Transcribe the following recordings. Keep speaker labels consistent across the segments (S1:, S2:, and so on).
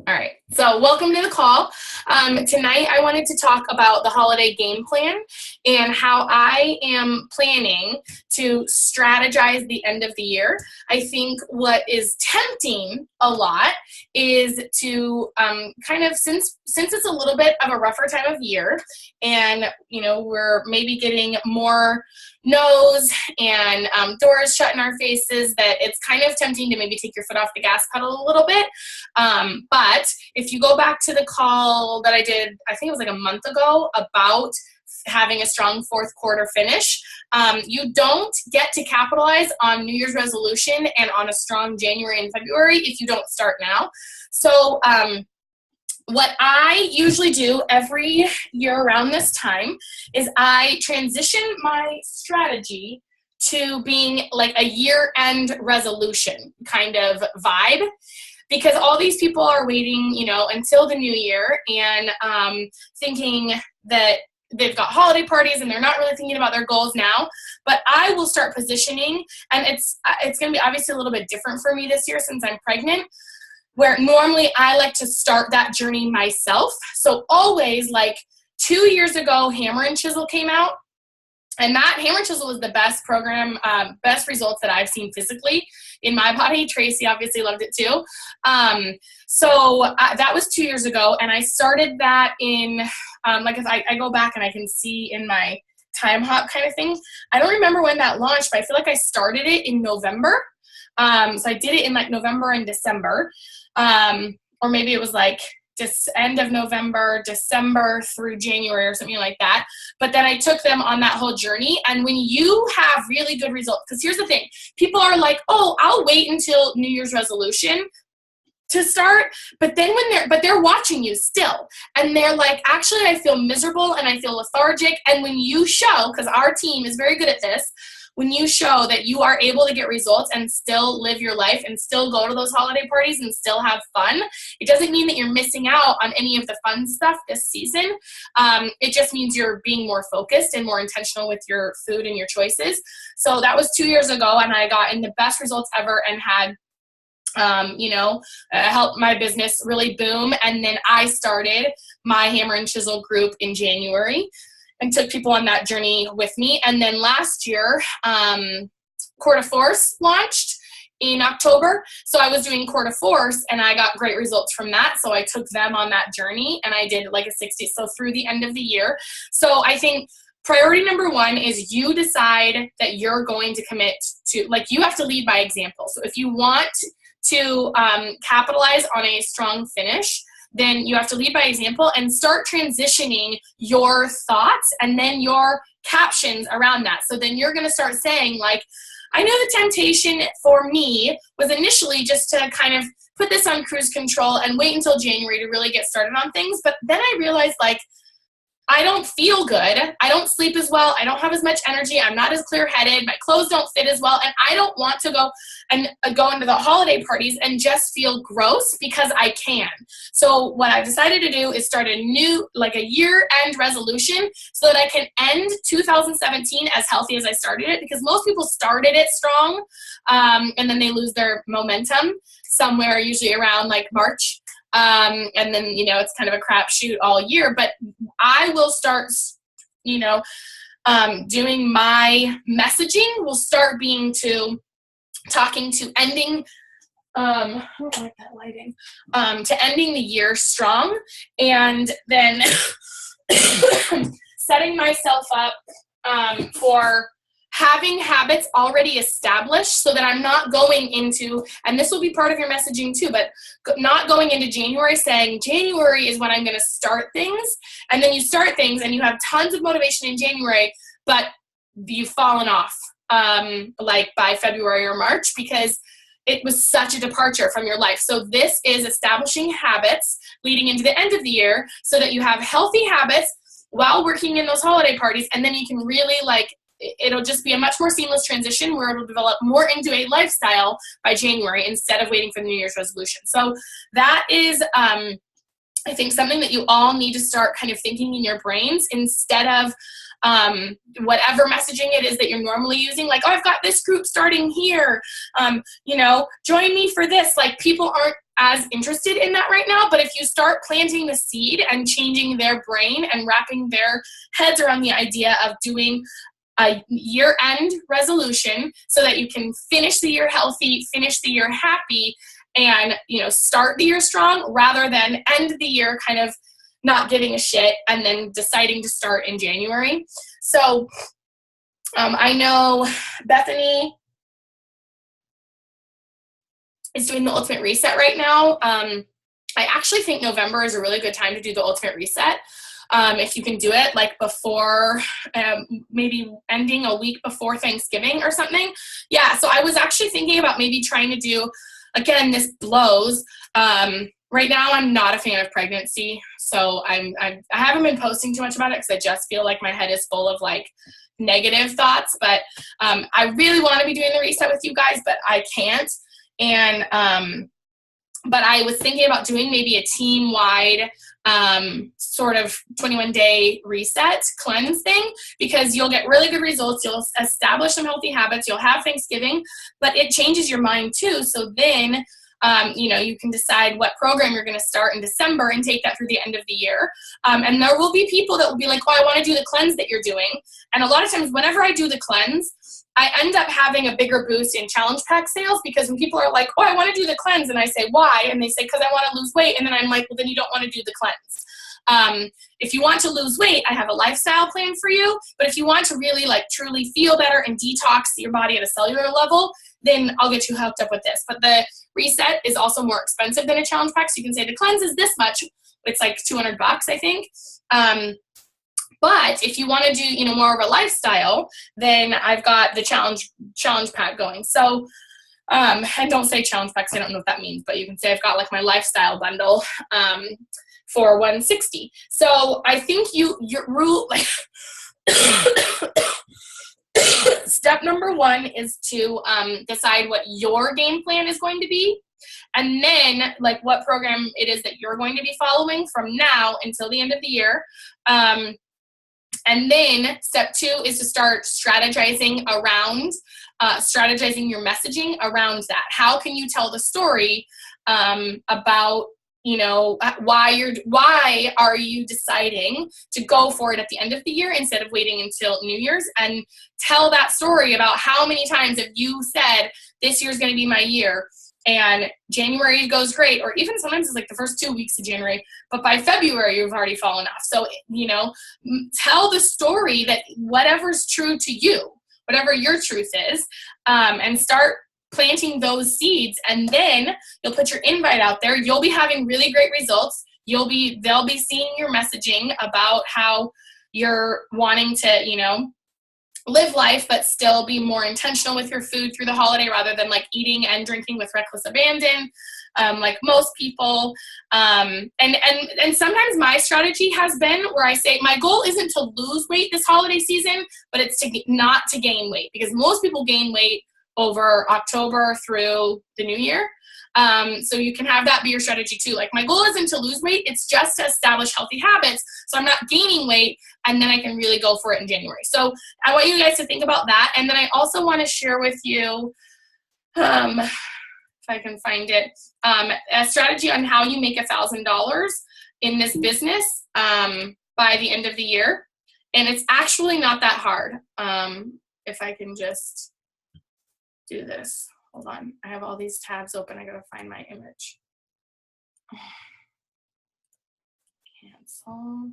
S1: All right, so welcome to the call. Tonight I wanted to talk about the holiday game plan and how I am planning to strategize the end of the year. I think what is tempting a lot is to kind of, since it's a little bit of a rougher time of year and, we're maybe getting more no's and doors shut in our faces, that it's kind of tempting to maybe take your foot off the gas pedal a little bit. But if you go back to the call that I did, I think it was like a month ago, about having a strong fourth quarter finish, you don't get to capitalize on New Year's resolution and on a strong January and February if you don't start now. So what I usually do every year around this time is I transition my strategy to being like a year-end resolution kind of vibe, because all these people are waiting, until the new year and thinking that they've got holiday parties and they're not really thinking about their goals now. But I will start positioning, and it's going to be obviously a little bit different for me this year since I'm pregnant, where normally I like to start that journey myself. So always, like 2 years ago, Hammer and Chisel came out. And that Hammer and Chisel was the best program, best results that I've seen physically in my body. Tracy obviously loved it too. So that was 2 years ago. And I started that in, if I go back and I can see in my time hop kind of thing. I don't remember when that launched, but I feel like I started it in November. So I did it in like November and December. Or maybe it was like end of November, December through January or something like that. But then I took them on that whole journey. And when you have really good results, because here's the thing, people are like, oh, I'll wait until New Year's resolution to start. But then they're watching you still. And they're like, actually, I feel miserable and I feel lethargic. And when you show, because our team is very good at this, when you show that you are able to get results and still live your life and still go to those holiday parties and still have fun, it doesn't mean that you're missing out on any of the fun stuff this season. It just means you're being more focused and more intentional with your food and your choices. So that was 2 years ago, and I got in the best results ever and had helped my business really boom. And then I started my Hammer and Chisel group in January and took people on that journey with me. And then last year, Court of Force launched in October. So I was doing Court of Force and I got great results from that. So I took them on that journey and I did like a 60. So through the end of the year. So I think priority number one is you decide that you're going to commit to, like, you have to lead by example. So if you want to capitalize on a strong finish, then you have to lead by example and start transitioning your thoughts and then your captions around that. So then you're going to start saying, like, I know the temptation for me was initially just to kind of put this on cruise control and wait until January to really get started on things. But then I realized, like, I don't feel good. I don't sleep as well. I don't have as much energy. I'm not as clear-headed. My clothes don't fit as well. And I don't want to go into the holiday parties and just feel gross because I can. So what I've decided to do is start a new, like a year-end resolution so that I can end 2017 as healthy as I started it, because most people started it strong and then they lose their momentum somewhere usually around like March. And then, it's kind of a crapshoot all year, but I will start, doing my messaging will start being talking to ending, I don't like that lighting, to ending the year strong, and then setting myself up, for having habits already established so that I'm not going into, and this will be part of your messaging too, but not going into January saying January is when I'm going to start things. And then you start things and you have tons of motivation in January, but you've fallen off like by February or March because it was such a departure from your life. So this is establishing habits leading into the end of the year so that you have healthy habits while working in those holiday parties. And then you can really, like, it'll just be a much more seamless transition where it'll develop more into a lifestyle by January instead of waiting for the New Year's resolution. So that is I think something that you all need to start kind of thinking in your brains instead of whatever messaging it is that you're normally using, like, oh, I've got this group starting here, you know, join me for this. Like, people aren't as interested in that right now, but if you start planting the seed and changing their brain and wrapping their heads around the idea of doing a year-end resolution so that you can finish the year healthy, finish the year happy, and, you know, start the year strong rather than end the year kind of not giving a shit and then deciding to start in January. So I know Bethany is doing the Ultimate Reset right now. I actually think November is a really good time to do the Ultimate Reset. If you can do it like before, maybe ending a week before Thanksgiving or something. Yeah, so I was actually thinking about maybe trying to do, again, this blows. Right now, I'm not a fan of pregnancy, so I haven't been posting too much about it because I just feel like my head is full of like negative thoughts. But I really want to be doing the reset with you guys, but I can't. And but I was thinking about doing maybe a team-wide sort of 21-day reset cleanse thing, because you'll get really good results. You'll establish some healthy habits. You'll have Thanksgiving, but it changes your mind too. So then, you know, you can decide what program you're going to start in December and take that through the end of the year. And there will be people that will be like, oh, I want to do the cleanse that you're doing. And a lot of times whenever I do the cleanse, I end up having a bigger boost in challenge pack sales, because when people are like, oh, I want to do the cleanse, and I say, why? And they say, because I want to lose weight. And then I'm like, well, then you don't want to do the cleanse. If you want to lose weight, I have a lifestyle plan for you. But if you want to really like truly feel better and detox your body at a cellular level, then I'll get you hooked up with this. But the reset is also more expensive than a challenge pack. So you can say the cleanse is this much. It's like $200, I think. But if you want to do, you know, more of a lifestyle, then I've got the challenge pack going. So, and don't say challenge pack because I don't know what that means, but you can say I've got like my lifestyle bundle for $160. So I think your rule, like, step number one is to decide what your game plan is going to be. And then like what program it is that you're going to be following from now until the end of the year. And then step two is to start strategizing around, strategizing your messaging around that. How can you tell the story about, you know, why are you deciding to go for it at the end of the year instead of waiting until New Year's, and tell that story about how many times have you said this year's going to be my year, and January goes great, or even sometimes it's like the first 2 weeks of January, but by February you've already fallen off. So, you know, tell the story that whatever's true to you, whatever your truth is, and start planting those seeds. And then you'll put your invite out there. You'll be having really great results. They'll be seeing your messaging about how you're wanting to, you know, live life, but still be more intentional with your food through the holiday rather than like eating and drinking with reckless abandon, like most people. And sometimes my strategy has been where I say my goal isn't to lose weight this holiday season, but it's not to gain weight, because most people gain weight over October through the new year. So you can have that be your strategy too. Like, my goal isn't to lose weight, it's just to establish healthy habits so I'm not gaining weight, and then I can really go for it in January. So I want you guys to think about that. And then I also want to share with you, if I can find it, a strategy on how you make $1,000 in this business by the end of the year. And it's actually not that hard. If I can just do this. Hold on. I have all these tabs open. I gotta find my image. Cancel.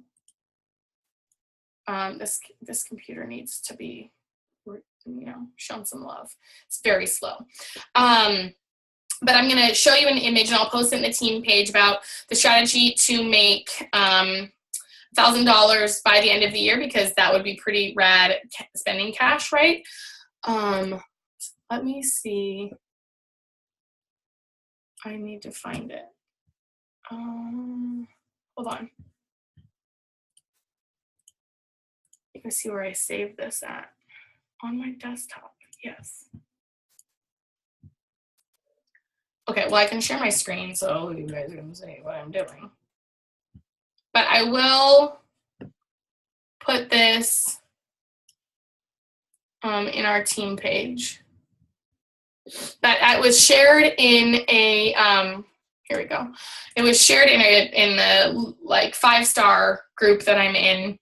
S1: This computer needs to be, you know, shown some love. It's very slow. But I'm gonna show you an image, and I'll post it in the team page about the strategy to make $1,000 by the end of the year, because that would be pretty rad spending cash, right? Let me see. I need to find it. Hold on. You can see where I saved this at. On my desktop, yes. Okay, well, I can share my screen so you guys can see what I'm doing. but I will put this in our team page. But it was shared in a, here we go. It was shared in the like 5-star group that I'm in,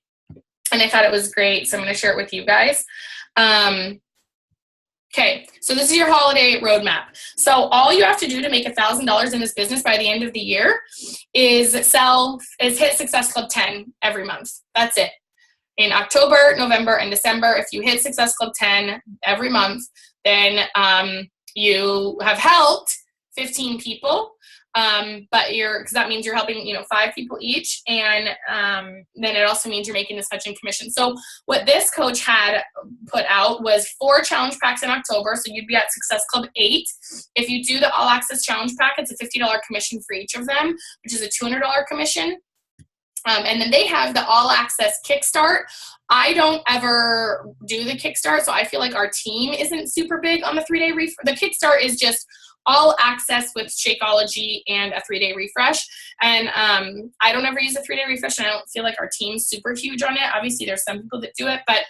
S1: and I thought it was great, so I'm going to share it with you guys. Okay, so this is your holiday roadmap. So all you have to do to make $1,000 in this business by the end of the year is hit Success Club 10 every month. That's it. In October, November, and December, if you hit Success Club 10 every month, then you have helped 15 people. But because that means you're helping, 5 people each, and then it also means you're making this much in commission. So what this coach had put out was 4 challenge packs in October, so you'd be at Success Club 8. If you do the All Access Challenge Pack, it's a $50 commission for each of them, which is a $200 commission. And then they have the All Access Kickstart. I don't ever do the Kickstart, so I feel like our team isn't super big on the 3-day refresh. The Kickstart is just all access with Shakeology and a 3-day refresh. And I don't ever use a 3-day refresh, and I don't feel like our team's super huge on it. Obviously, there's some people that do it, but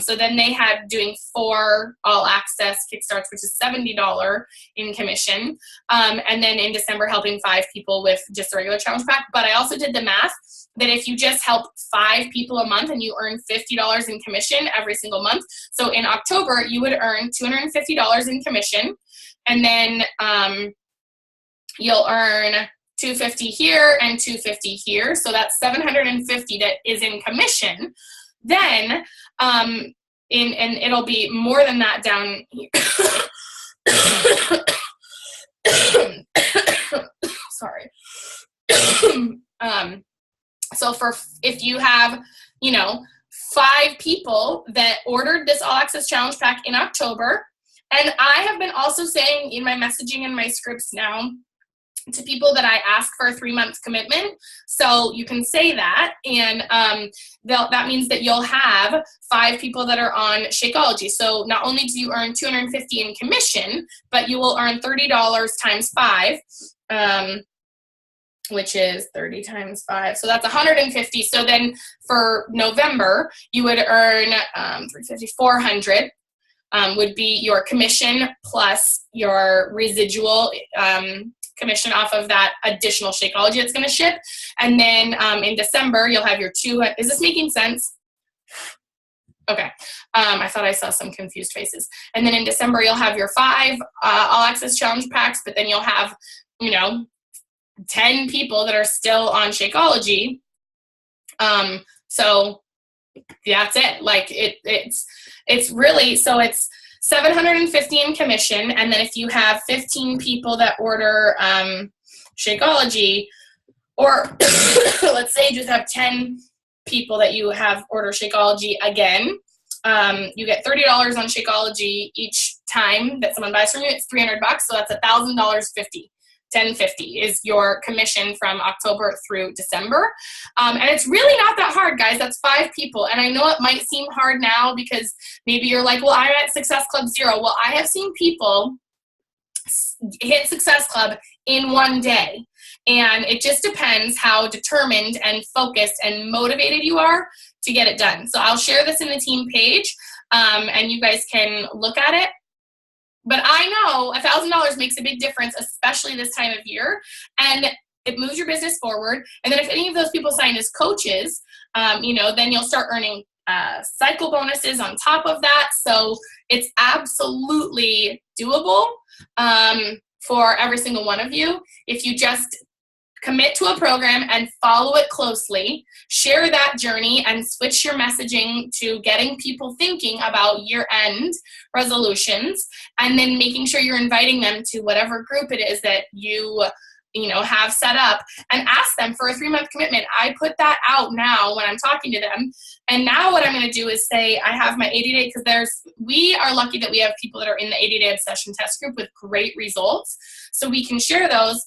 S1: so then they had doing 4 all access Kickstarts, which is $70 in commission. And then in December, helping 5 people with just a regular challenge pack. But I also did the math that if you just help 5 people a month and you earn $50 in commission every single month, so in October, you would earn $250 in commission. And then you'll earn $250 here and $250 here. So that's $750 that is in commission. Then, and it'll be more than that down here. Sorry. So if you have, 5 people that ordered this All Access Challenge Pack in October, and I have been also saying in my messaging and my scripts now to people that I ask for a 3-month commitment. So you can say that, and that means that you'll have 5 people that are on Shakeology. So not only do you earn $250 in commission, but you will earn $30 times 5, which is 30 times 5. So that's 150. So then for November, you would earn 350, 400. Would be your commission plus your residual commission off of that additional Shakeology that's going to ship. And then in December, you'll have your 2. Is this making sense? Okay. I thought I saw some confused faces. And then in December, you'll have your 5 All Access Challenge Packs, but then you'll have, 10 people that are still on Shakeology. So that's it. Like it's really, so it's $750 in commission, and then if you have 15 people that order Shakeology, or let's say you just have 10 people that you have order Shakeology again, you get $30 on Shakeology each time that someone buys from you. It's $300, so that's $1,000.50. $10.50 is your commission from October through December. And it's really not that hard, guys. That's 5 people. And I know it might seem hard now because maybe you're like, well, I'm at Success Club 0. Well, I have seen people hit Success Club in 1 day. And it just depends how determined and focused and motivated you are to get it done. So I'll share this in the team page, and you guys can look at it. But I know $1,000 makes a big difference, especially this time of year, and it moves your business forward. And then if any of those people sign as coaches, then you'll start earning cycle bonuses on top of that. So it's absolutely doable for every single one of you if you just commit to a program and follow it closely, share that journey, and switch your messaging to getting people thinking about year-end resolutions, and then making sure you're inviting them to whatever group it is that you have set up, and ask them for a 3-month commitment. I put that out now when I'm talking to them. And now what I'm going to do is say I have my 80-day, because we are lucky that we have people that are in the 80-day obsession test group with great results. So we can share those.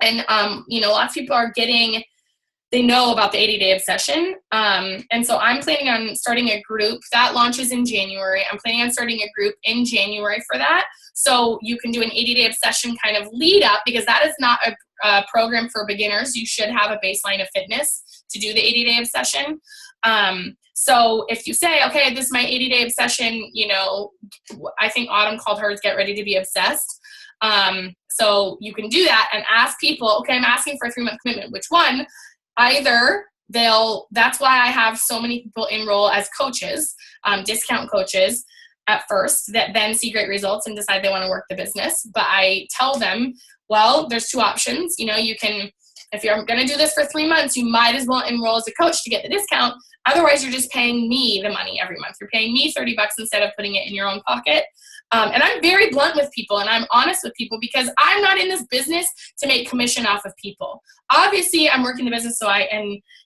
S1: And, a lot of people are getting they know about the 80-day obsession. And so I'm planning on starting a group that launches in January. I'm planning on starting a group in January for that. So you can do an 80-day obsession kind of lead up, because that is not a program for beginners. You should have a baseline of fitness to do the 80-day obsession. So if you say, okay, this is my 80-day obsession, you know, I think Autumn called hers Get Ready to Be Obsessed. So you can do that and ask people, okay, I'm asking for a 3-month commitment. Which one? Either that's why I have so many people enroll as coaches, discount coaches at first, that then see great results and decide they want to work the business. But I tell them, well, there's 2 options. You know, you can, if you're going to do this for 3 months, you might as well enroll as a coach to get the discount. Otherwise, you're just paying me the money every month. You're paying me $30 instead of putting it in your own pocket. And I'm very blunt with people, and I'm honest with people, because I'm not in this business to make commission off of people. Obviously, I'm working the business,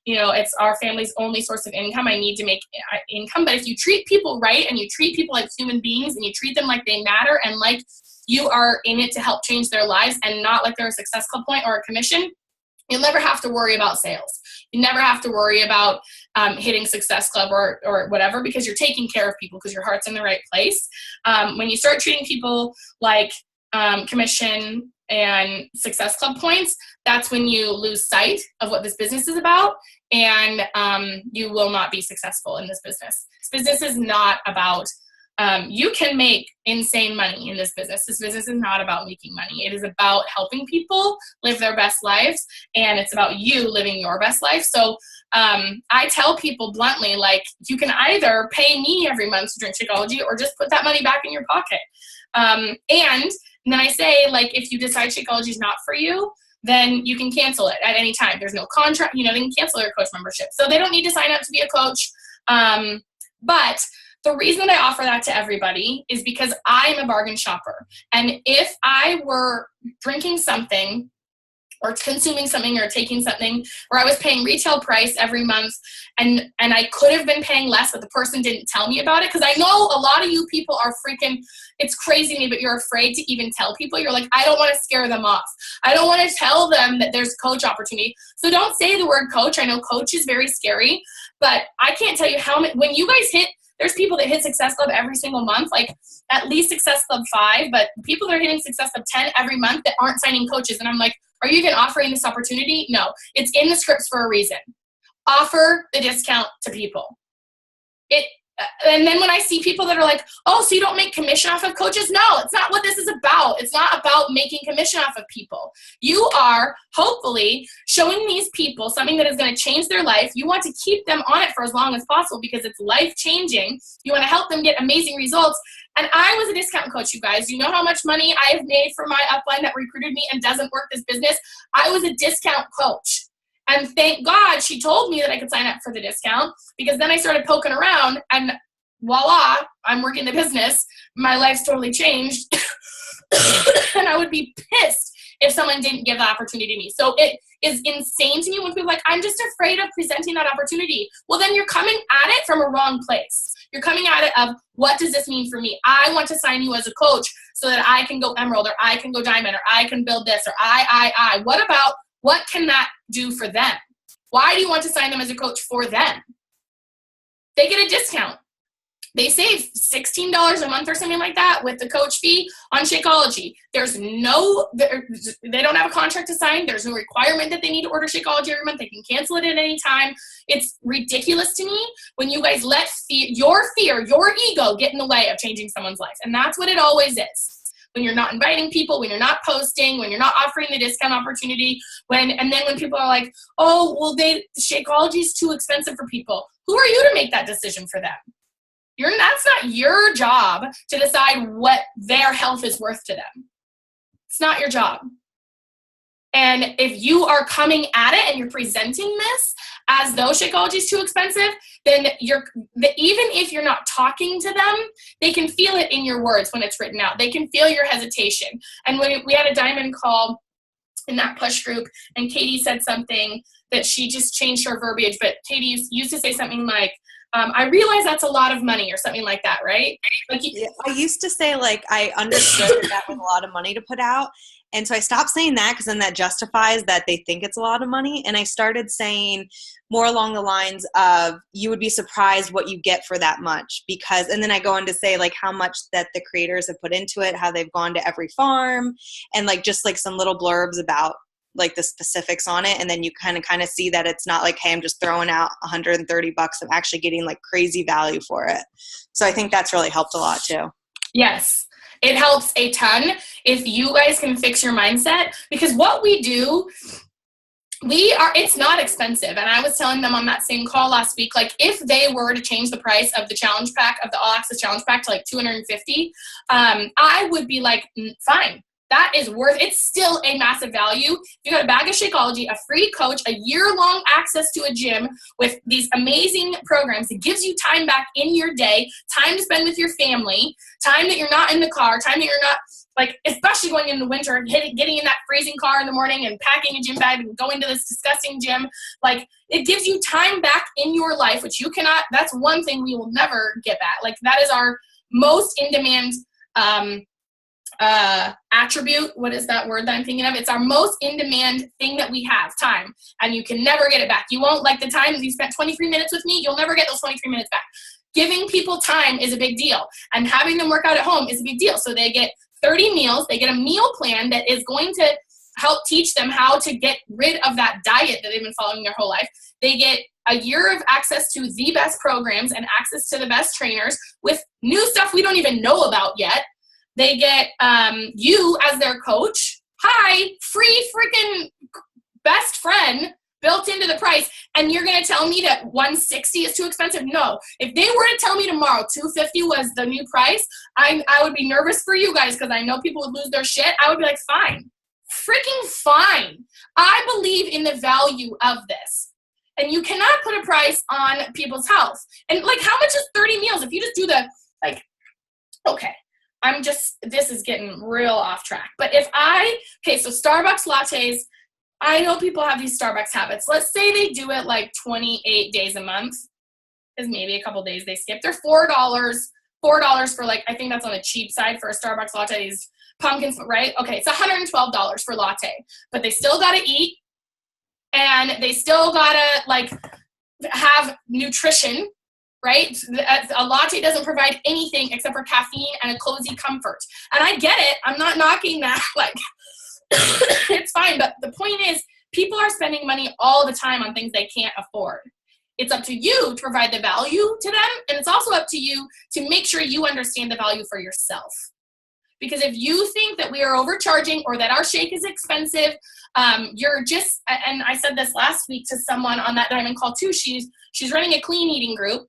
S1: you know, it's our family's only source of income. I need to make income. But if you treat people right, and you treat people like human beings, and you treat them like they matter, and like you are in it to help change their lives, and not like they're a Success Club point or a commission, you'll never have to worry about sales. You never have to worry about hitting Success Club or whatever, because you're taking care of people, because your heart's in the right place. When you start treating people like commission and Success Club points, that's when you lose sight of what this business is about, and you will not be successful in this business. This business is not about you can make insane money in this business. This business is not about making money. It is about helping people live their best lives, and it's about you living your best life. So I tell people bluntly, like, you can either pay me every month to drink Shakeology, or just put that money back in your pocket. And then I say, like, if you decide Shakeology is not for you, then you can cancel it at any time. There's no contract. You know, they can cancel their coach membership. So they don't need to sign up to be a coach. But the reason that I offer that to everybody is because I'm a bargain shopper. And if I were drinking something or consuming something or taking something where I was paying retail price every month, and I could have been paying less, but the person didn't tell me about it, because I know a lot of you people are freaking, it's crazy to me, but you're afraid to even tell people. You're like, I don't want to scare them off. I don't want to tell them that there's a coach opportunity. So don't say the word coach. I know coach is very scary, but I can't tell you how many, when you guys hit, there's people that hit Success Club every single month, like at least Success Club 5, but people that are hitting Success Club 10 every month that aren't signing coaches. And I'm like, are you even offering this opportunity? No, it's in the scripts for a reason. Offer the discount to people. And then when I see people that are like, oh, so you don't make commission off of coaches? No, it's not what this is about. It's not about making commission off of people. You are hopefully showing these people something that is going to change their life. You want to keep them on it for as long as possible, because it's life-changing. You want to help them get amazing results. And I was a discount coach, you guys. You know how much money I have made for my upline that recruited me and doesn't work this business? I was a discount coach. And thank God she told me that I could sign up for the discount, because then I started poking around and voila, I'm working the business. My life's totally changed. And I would be pissed if someone didn't give the opportunity to me. So it is insane to me when people are like, I'm just afraid of presenting that opportunity. Well, then you're coming at it from a wrong place. You're coming at it of, what does this mean for me? I want to sign you as a coach so that I can go Emerald, or I can go Diamond, or I can build this, or I. What can that do for them? Why do you want to sign them as a coach for them? They get a discount. They save $16 a month or something like that with the coach fee on Shakeology. They don't have a contract to sign. There's no requirement that they need to order Shakeology every month. They can cancel it at any time. It's ridiculous to me when you guys let your ego get in the way of changing someone's life. And that's what it always is. When you're not inviting people, when you're not posting, when you're not offering the discount opportunity, and then when people are like, oh, well, Shakeology is too expensive for people. Who are you to make that decision for them? That's not your job to decide what their health is worth to them. It's not your job. And if you are coming at it and you're presenting this as though Shakeology is too expensive, then even if you're not talking to them, they can feel it in your words when it's written out. They can feel your hesitation. And when we had a Diamond call in that push group, and Katie said something that she just changed her verbiage, but Katie used to say something like, I realize that's a lot of money, or something like that, right? Like,
S2: I used to say, like, I understood that was a lot of money to put out. And so I stopped saying that because then that justifies that they think it's a lot of money. And I started saying more along the lines of, you would be surprised what you get for that much. Because, and then I go on to say like how much that the creators have put into it, how they've gone to every farm, and like just like some little blurbs about like the specifics on it. And then you kind of see that it's not like, hey, I'm just throwing out $130. I'm actually getting like crazy value for it. So I think that's really helped a lot too.
S1: Yes, it helps a ton if you guys can fix your mindset, because what we do, it's not expensive. And I was telling them on that same call last week, like if they were to change the price of the challenge pack, of the All Access Challenge Pack to like $250, I would be like, fine. That is worth, it's still a massive value. You got a bag of Shakeology, a free coach, a year-long access to a gym with these amazing programs. It gives you time back in your day, time to spend with your family, time that you're not in the car, time that you're not, like, especially going into winter, getting in that freezing car in the morning and packing a gym bag and going to this disgusting gym. Like, it gives you time back in your life, which you cannot, that's one thing we will never get back. Like, that is our most in-demand attribute. What is that word that I'm thinking of? It's our most in-demand thing that we have, time, and you can never get it back. You won't, like the time that you spent 23 minutes with me, you'll never get those 23 minutes back. Giving people time is a big deal, and having them work out at home is a big deal. So they get 30 meals, they get a meal plan that is going to help teach them how to get rid of that diet that they've been following their whole life. They get a year of access to the best programs and access to the best trainers with new stuff we don't even know about yet. They get you as their coach. Hi, free freaking best friend built into the price. And you're going to tell me that $160 is too expensive? No. If they were to tell me tomorrow $250 was the new price, I would be nervous for you guys because I know people would lose their shit. I would be like, fine. Freaking fine. I believe in the value of this. And you cannot put a price on people's health. And like, how much is 30 meals? If you just do the, like, okay. This is getting real off track. But so Starbucks lattes, I know people have these Starbucks habits. Let's say they do it like 28 days a month, because maybe a couple days they skip. They're $4 for like, I think that's on the cheap side for a Starbucks latte, these pumpkins, right? Okay, it's $112 for latte, but they still got to eat, and they still got to like have nutrition, right? A latte doesn't provide anything except for caffeine and a cozy comfort. And I get it. I'm not knocking that. Like, it's fine. But the point is, people are spending money all the time on things they can't afford. It's up to you to provide the value to them. And it's also up to you to make sure you understand the value for yourself. Because if you think that we are overcharging or that our shake is expensive, you're just, and I said this last week to someone on that Diamond Call too, she's running a clean eating group.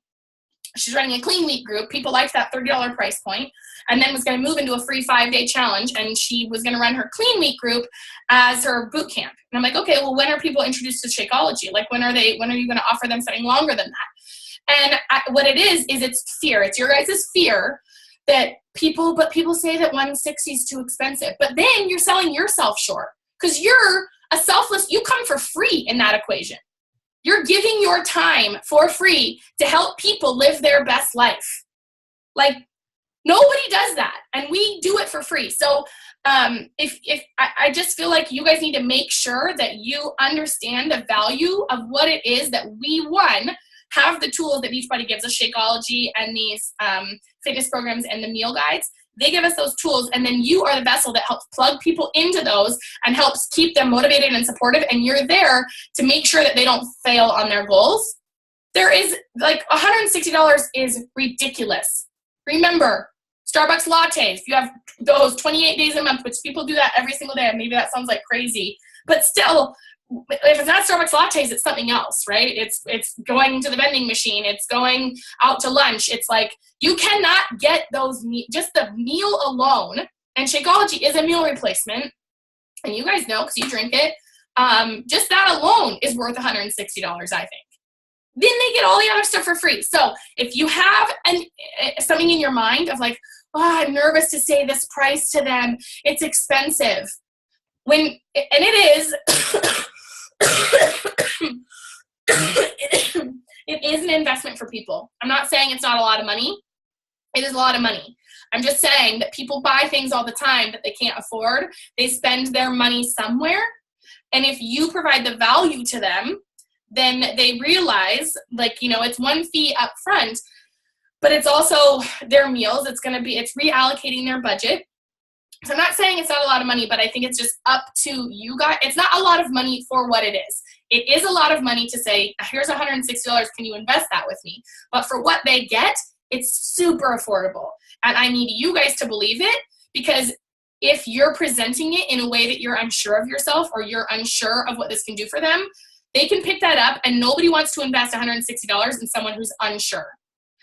S1: She's running a clean week group. People liked that $30 price point, and then was going to move into a free 5-day challenge. And she was going to run her clean week group as her boot camp. And I'm like, okay, well, when are people introduced to Shakeology? Like, when are you going to offer them something longer than that? And what it is it's fear. It's your guys' fear that people say that $160 is too expensive. But then you're selling yourself short because you're a selfless, you come for free in that equation. You're giving your time for free to help people live their best life. Like, nobody does that, and we do it for free. So if I just feel like you guys need to make sure that you understand the value of what it is that we, have the tools that Beachbody gives us, Shakeology and these fitness programs and the meal guides. They give us those tools, and then you are the vessel that helps plug people into those and helps keep them motivated and supportive, and you're there to make sure that they don't fail on their goals. There is, like, $160 is ridiculous. Remember, Starbucks lattes, you have those 28 days a month, which people do that every single day. Maybe that sounds like crazy, but still, if it's not Starbucks lattes, it's something else, right? It's going to the vending machine. It's going out to lunch. It's like, you cannot get those, just the meal alone, and Shakeology is a meal replacement, and you guys know because you drink it, just that alone is worth $160, I think. Then they get all the other stuff for free. So if you have something in your mind of like, oh, I'm nervous to say this price to them, it's expensive. And it is, it is an investment for people. I'm not saying it's not a lot of money. It is a lot of money. I'm just saying that people buy things all the time that they can't afford. They spend their money somewhere. And if you provide the value to them, then they realize, like, you know, it's one fee up front, but it's also their meals. It's reallocating their budget. So I'm not saying it's not a lot of money, but I think it's just up to you guys. It's not a lot of money for what it is. It is a lot of money to say, here's $160. Can you invest that with me? But for what they get, it's super affordable. And I need you guys to believe it, because if you're presenting it in a way that you're unsure of yourself or you're unsure of what this can do for them, they can pick that up, and nobody wants to invest $160 in someone who's unsure.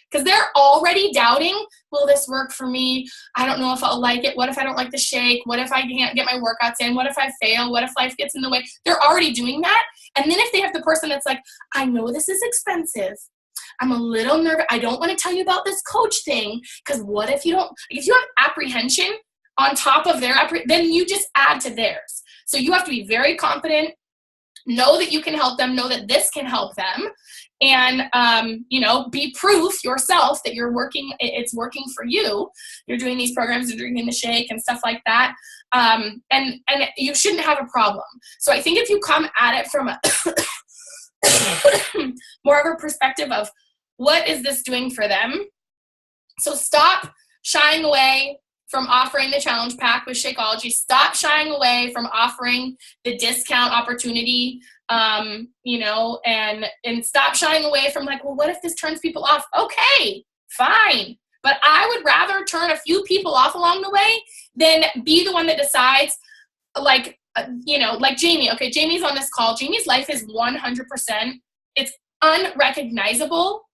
S1: Because they're already doubting, will this work for me? I don't know if I'll like it. What if I don't like the shake? What if I can't get my workouts in? What if I fail? What if life gets in the way? They're already doing that. And then if they have the person that's like, I know this is expensive. I'm a little nervous. I don't want to tell you about this coach thing, because what if you don't, if you have apprehension on top of their, then you just add to theirs. So you have to be very confident, know that you can help them, know that this can help them, and, be proof yourself that it's working for you. You're doing these programs and drinking the shake and stuff like that. And you shouldn't have a problem. So I think if you come at it from more of a perspective of what is this doing for them? So stop shying away from offering the challenge pack with Shakeology. Stop shying away from offering the discount opportunity, and stop shying away from like, well, what if this turns people off? Okay, fine. But I would rather turn a few people off along the way than be the one that decides, like Jamie. Okay, Jamie's on this call. Jamie's life is 100%. It's unrecognizable.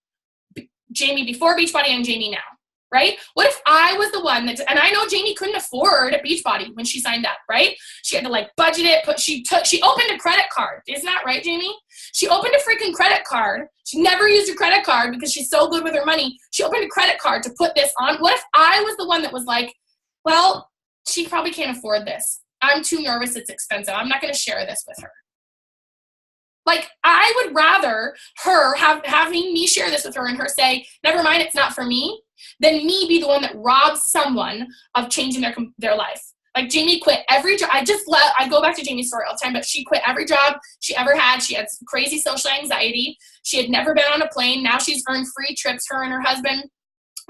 S1: Jamie before Beachbody and Jamie now. Right? What if I was the one and I know Jamie couldn't afford Beachbody when she signed up, right? She had to like budget it, she opened a credit card. Isn't that right, Jamie? She opened a freaking credit card. She never used a credit card because she's so good with her money. She opened a credit card to put this on. What if I was the one that was like, well, she probably can't afford this. I'm too nervous. It's expensive. I'm not going to share this with her. Like, I would rather her having me share this with her and her say, never mind, it's not for me, than me be the one that robs someone of changing their life. Like, Jamie quit every job. I go back to Jamie's story all the time, but she quit every job she ever had. She had crazy social anxiety. She had never been on a plane. Now she's earned free trips. Her and her husband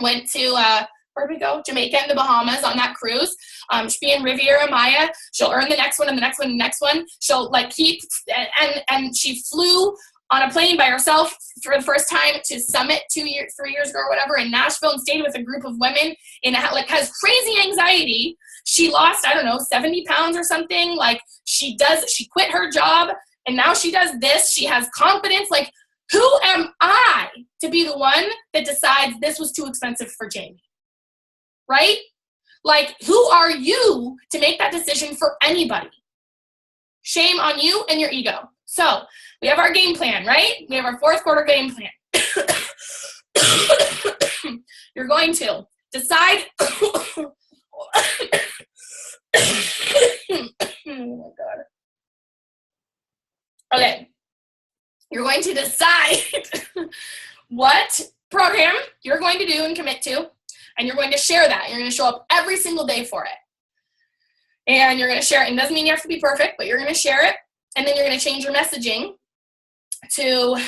S1: went to, where'd we go? Jamaica and the Bahamas on that cruise. She'll be in Riviera Maya. She'll earn the next one and the next one and the next one. She'll like keep, and she flew on a plane by herself for the first time to Summit 3 years ago or whatever in Nashville, and stayed with a group of women has crazy anxiety. She lost, 70 pounds or something. Like, she quit her job and now she does this. She has confidence. Like, who am I to be the one that decides this was too expensive for Jamie? Right? Like, who are you to make that decision for anybody? Shame on you and your ego. So we have our game plan, right? We have our fourth quarter game plan. You're going to decide. Oh my God. Okay. You're going to decide what program you're going to do and commit to, and you're going to share that. You're going to show up every single day for it. And you're going to share it. It doesn't mean you have to be perfect, but you're going to share it. And then you're going to change your messaging to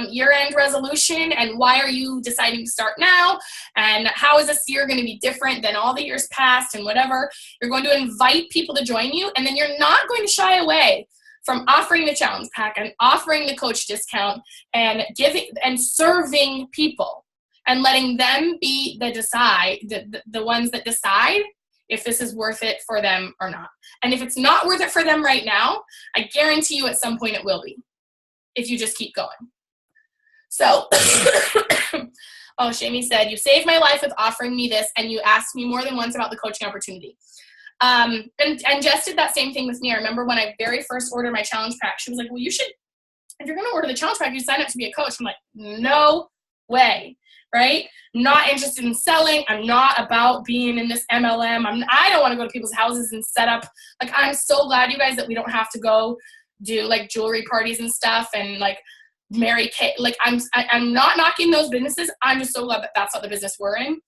S1: year-end resolution, and why are you deciding to start now, and how is this year going to be different than all the years past, and whatever. You're going to invite people to join you, and then you're not going to shy away from offering the challenge pack and offering the coach discount and giving and serving people and letting them be the ones that decide if this is worth it for them or not. And if it's not worth it for them right now, I guarantee you at some point it will be, if you just keep going. So, oh, Shamie said, you saved my life with offering me this, and you asked me more than once about the coaching opportunity. And Jess did that same thing with me. I remember when I very first ordered my challenge pack, she was like, well, you should, if you're going to order the challenge pack, you sign up to be a coach. I'm like, no way. Right? Not interested in selling. I'm not about being in this MLM. I don't want to go to people's houses and set up. Like, I'm so glad, you guys, that we don't have to go do like jewelry parties and stuff and like Mary Kay. Like, I'm not knocking those businesses. I'm just so glad that that's not the business we're in.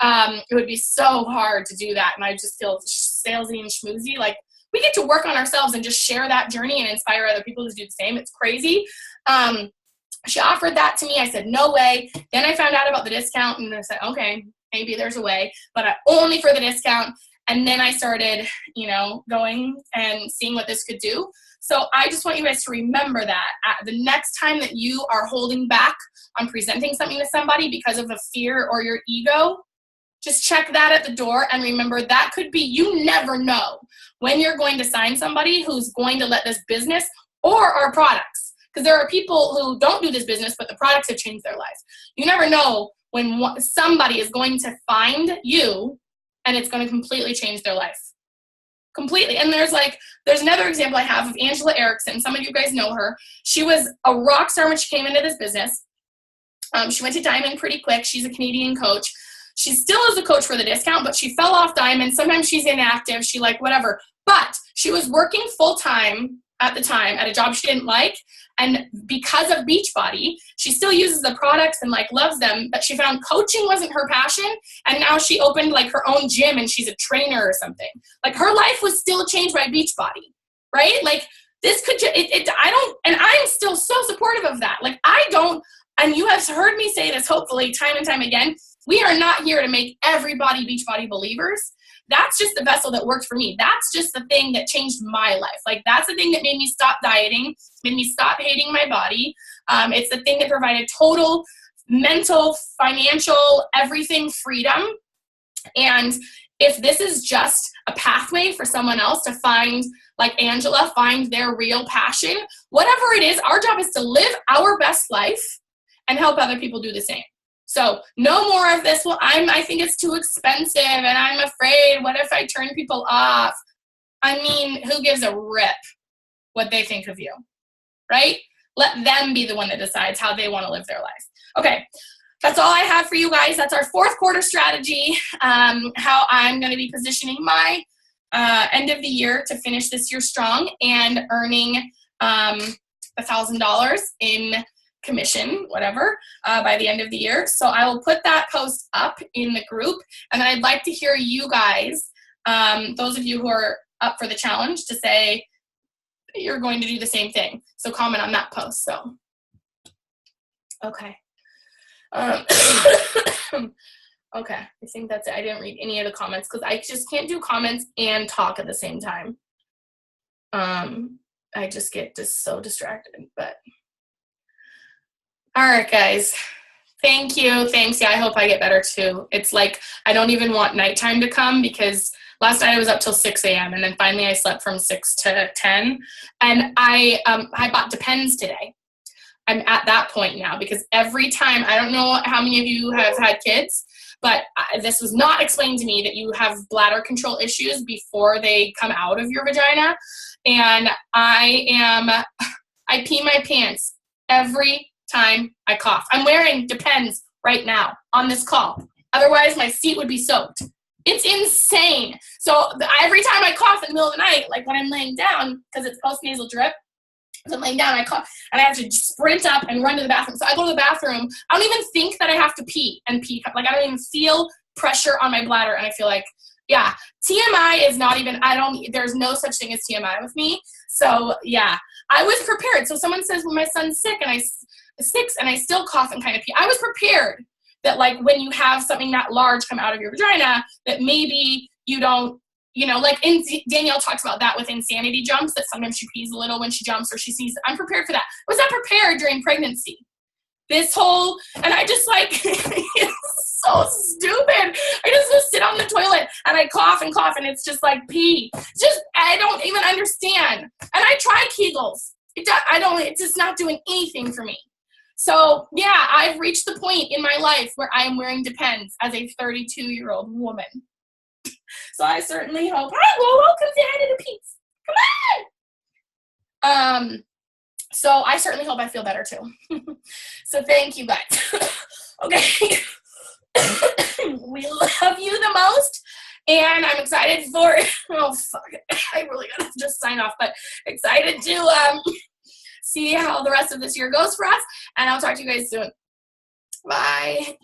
S1: It would be so hard to do that. And I just feel salesy and schmoozy. Like, we get to work on ourselves and just share that journey and inspire other people to do the same. It's crazy. She offered that to me. I said, no way. Then I found out about the discount and I said, okay, maybe there's a way, but only for the discount. And then I started, going and seeing what this could do. So I just want you guys to remember that the next time that you are holding back on presenting something to somebody because of a fear or your ego, just check that at the door and remember that could be, you never know when you're going to sign somebody who's going to let this business or our products, because there are people who don't do this business, but the products have changed their lives. You never know when somebody is going to find you and it's going to completely change their life. Completely. And there's another example I have of Angela Erickson. Some of you guys know her. She was a rock star when she came into this business. She went to Diamond pretty quick. She's a Canadian coach. She still is a coach for the discount, but she fell off Diamond. Sometimes she's inactive. She whatever. But she was working full time at the time at a job she didn't like. And because of Beachbody, she still uses the products and loves them, but she found coaching wasn't her passion. And now she opened her own gym and she's a trainer or something. Her life was still changed by Beachbody, right? This could, and I'm still so supportive of that. And you have heard me say this hopefully time and time again, we are not here to make everybody Beachbody believers. That's just the vessel that worked for me. That's just the thing that changed my life. That's the thing that made me stop dieting, made me stop hating my body. It's the thing that provided total mental, financial, everything freedom. And if this is just a pathway for someone else to find, like Angela, find their real passion, whatever it is, our job is to live our best life and help other people do the same. So no more of this, I think it's too expensive and I'm afraid, what if I turn people off? I mean, who gives a rip what they think of you, right? Let them be the one that decides how they want to live their life. Okay, that's all I have for you guys. That's our fourth quarter strategy, how I'm going to be positioning my end of the year to finish this year strong and earning $1,000 in commission, whatever, by the end of the year. So I will put that post up in the group, and I'd like to hear you guys, those of you who are up for the challenge, to say you're going to do the same thing. So comment on that post. So, okay. Okay, I think that's it. I didn't read any of the comments because I just can't do comments and talk at the same time. I just get so distracted, but all right, guys. Thank you. Thanks. Yeah, I hope I get better too. It's I don't even want nighttime to come because last night I was up till 6 a.m. and then finally I slept from 6 to 10. And I bought Depends today. I'm at that point now because every time, I don't know how many of you have had kids, but this was not explained to me that you have bladder control issues before they come out of your vagina. And I pee my pants every time I cough. I'm wearing Depends right now on this call. Otherwise, my seat would be soaked. It's insane. So every time I cough in the middle of the night, when I'm laying down, because it's postnasal drip, so I'm laying down, I cough, and I have to sprint up and run to the bathroom. So I go to the bathroom. I don't even think that I have to pee and pee. I don't even feel pressure on my bladder, and I feel yeah, TMI is not even, there's no such thing as TMI with me. So yeah, I was prepared. So someone says, well, my son's sick, and I still cough and kind of pee. I was prepared that when you have something that large come out of your vagina, that maybe you don't, Danielle talks about that with insanity jumps, that sometimes she pees a little when she jumps or she sees. I'm prepared for that. I was not prepared during pregnancy. And I just it's so stupid. I just sit on the toilet and I cough and cough and it's just pee. I don't even understand. And I try Kegels. It's just not doing anything for me. So yeah, I've reached the point in my life where I'm wearing Depends as a 32-year-old woman. So I certainly hope, hi, Lolo, come say hi to the peeps. Come on. So I certainly hope I feel better too. So thank you guys. Okay. We love you the most. And I'm excited for, oh fuck, I really gotta just sign off, but excited to see how the rest of this year goes for us. And I'll talk to you guys soon. Bye.